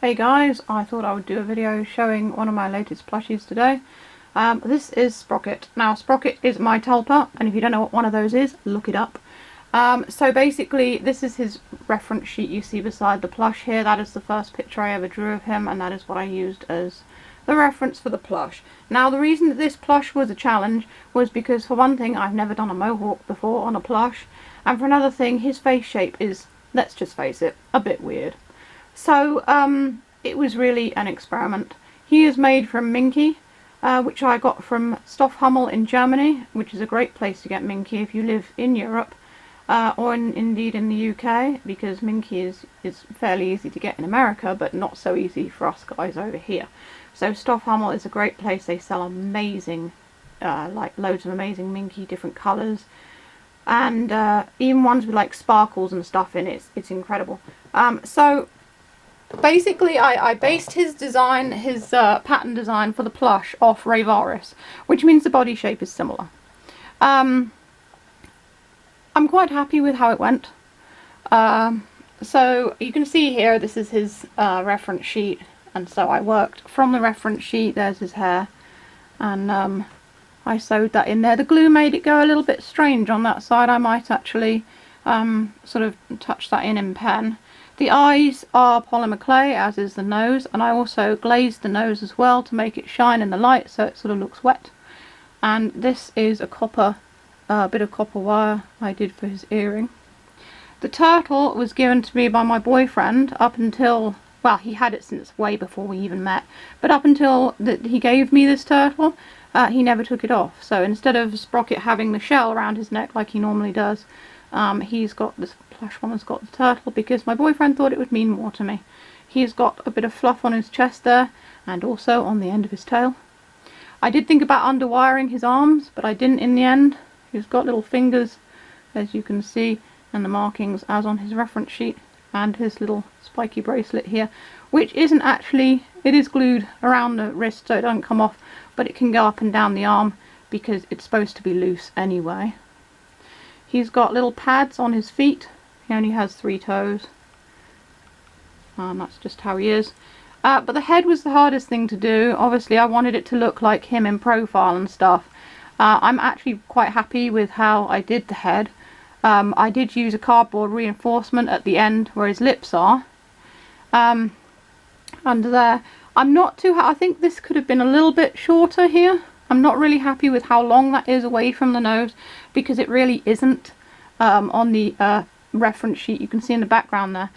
Hey guys, I thought I would do a video showing one of my latest plushies today. This is Sprocket. Now Sprocket is my tulpa, and if you don't know what one of those is, look it up. So basically this is his reference sheet you see beside the plush here. That is the first picture I ever drew of him, and that is what I used as the reference for the plush. Now the reason that this plush was a challenge was because, for one thing, I've never done a mohawk before on a plush, and for another thing, his face shape is, let's just face it, a bit weird. So it was really an experiment. He is made from Minky, which I got from Stoffhummel in Germany, which is a great place to get Minky if you live in Europe, or indeed in the UK, because Minky is fairly easy to get in America, but not so easy for us guys over here. So Stoffhummel is a great place. They sell amazing, like loads of amazing Minky, different colours, and even ones with like sparkles and stuff in it. It's incredible. So basically I based his design, his pattern design for the plush off Rayvaris, which means the body shape is similar. I'm quite happy with how it went. So you can see here, this is his reference sheet, and so I worked from the reference sheet. There's his hair, and I sewed that in there. The glue made it go a little bit strange on that side. I might actually sort of touch that in pen. The eyes are polymer clay, as is the nose, and I also glazed the nose as well to make it shine in the light so it sort of looks wet. And this is a copper, bit of copper wire I did for his earring. The turtle was given to me by my boyfriend up until, well, he had it since way before we even met, but up until he gave me this turtle, he never took it off. So instead of Sprocket having the shell around his neck like he normally does, he's got this plush one has got the turtle because my boyfriend thought it would mean more to me. He's got a bit of fluff on his chest there, and also on the end of his tail. I did think about underwiring his arms, but I didn't in the end. He's got little fingers, as you can see, and the markings as on his reference sheet, and his little spiky bracelet here, which isn't actually, it is glued around the wrist so it doesn't come off, but it can go up and down the arm because it's supposed to be loose anyway. He's got little pads on his feet. He only has 3 toes, and that's just how he is. But the head was the hardest thing to do. Obviously I wanted it to look like him in profile and stuff. I'm actually quite happy with how I did the head. I did use a cardboard reinforcement at the end where his lips are. Under there. I'm not too I think this could have been a little bit shorter here. I'm not really happy with how long that is away from the nose, because it really isn't on the reference sheet. You can see in the background there.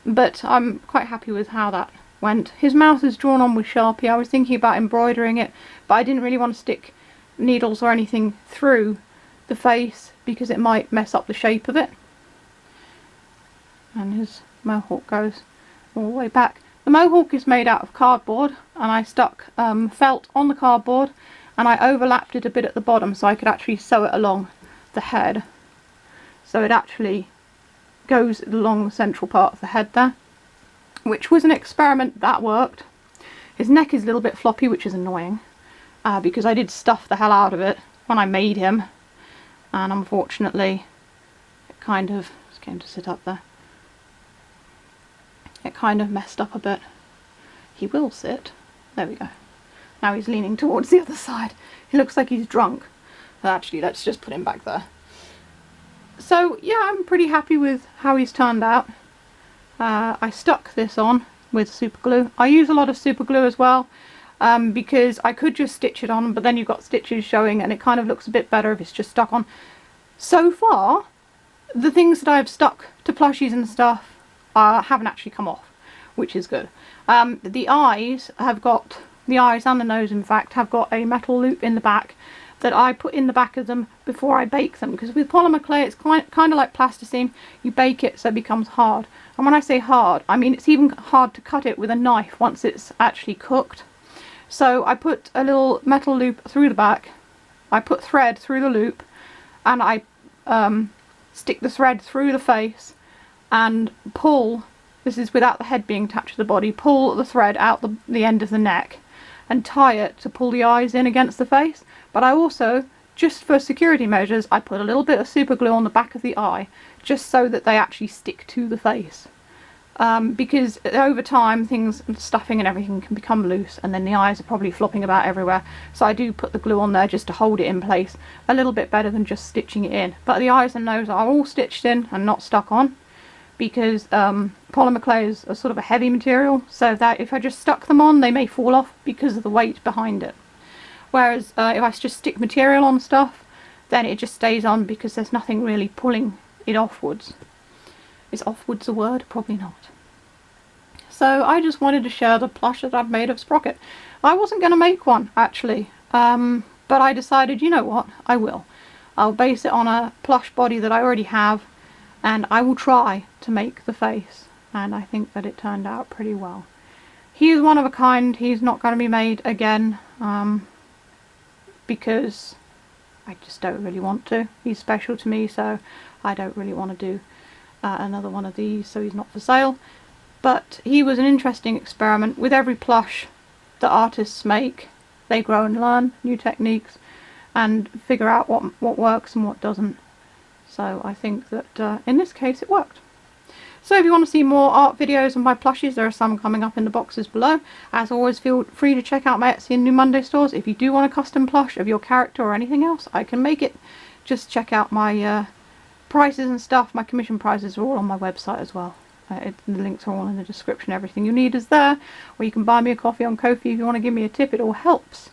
But I'm quite happy with how that went. His mouth is drawn on with Sharpie. I was thinking about embroidering it, but I didn't really want to stick needles or anything through the face because it might mess up the shape of it. And his mohawk goes all the way back. The mohawk is made out of cardboard, and I stuck felt on the cardboard, and I overlapped it a bit at the bottom so I could actually sew it along the head. So it actually goes along the central part of the head there, which was an experiment that worked. His neck is a little bit floppy, which is annoying, because I did stuff the hell out of it when I made him, and unfortunately it kind of, just came to sit up there, it kind of messed up a bit. He will sit. There we go. Now he's leaning towards the other side. He looks like he's drunk. Actually, let's just put him back there. So yeah, I'm pretty happy with how he's turned out. I stuck this on with super glue. I use a lot of super glue as well, because I could just stitch it on, but then you've got stitches showing and it kind of looks a bit better if it's just stuck on. So far, the things that I've stuck to plushies and stuff haven't actually come off, which is good. The eyes and the nose, in fact, have got a metal loop in the back that I put in the back of them before I bake them, because with polymer clay it's kind of like plasticine. You bake it so it becomes hard, and when I say hard, I mean it's even hard to cut it with a knife once it's actually cooked. So I put a little metal loop through the back, I put thread through the loop, and I stick the thread through the face and pull, this is without the head being attached to the body, pull the thread out the end of the neck and tie it to pull the eyes in against the face. But I also, just for security measures, I put a little bit of super glue on the back of the eye, just so that they actually stick to the face. because over time things, stuffing and everything can become loose, and then the eyes are probably flopping about everywhere. So I do put the glue on there just to hold it in place a little bit better than just stitching it in. But the eyes and nose are all stitched in and not stuck on, because polymer clay is a sort of a heavy material, so that if I just stuck them on they may fall off because of the weight behind it. Whereas if I just stick material on stuff, then it just stays on because there's nothing really pulling it offwards. Is offwards a word? Probably not. So I just wanted to share the plush that I've made of Sprocket. I wasn't going to make one actually, but I decided, you know what, I will. I'll base it on a plush body that I already have, and I will try to make the face, and I think that it turned out pretty well. He's one of a kind. He's not going to be made again, because I just don't really want to. He's special to me, so I don't really want to do another one of these, so he's not for sale. But he was an interesting experiment. With every plush that artists make, they grow and learn new techniques and figure out what works and what doesn't. So I think that in this case it worked. So if you want to see more art videos of my plushies, there are some coming up in the boxes below. As always, feel free to check out my Etsy and New Monday stores. If you do want a custom plush of your character or anything else, I can make it. Just check out my prices and stuff. My commission prices are all on my website as well. The links are all in the description. Everything you need is there. Or you can buy me a coffee on Ko-fi if you want to give me a tip. It all helps.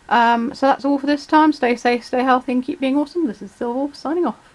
So that's all for this time. Stay safe, stay healthy, and keep being awesome. This is Silver signing off.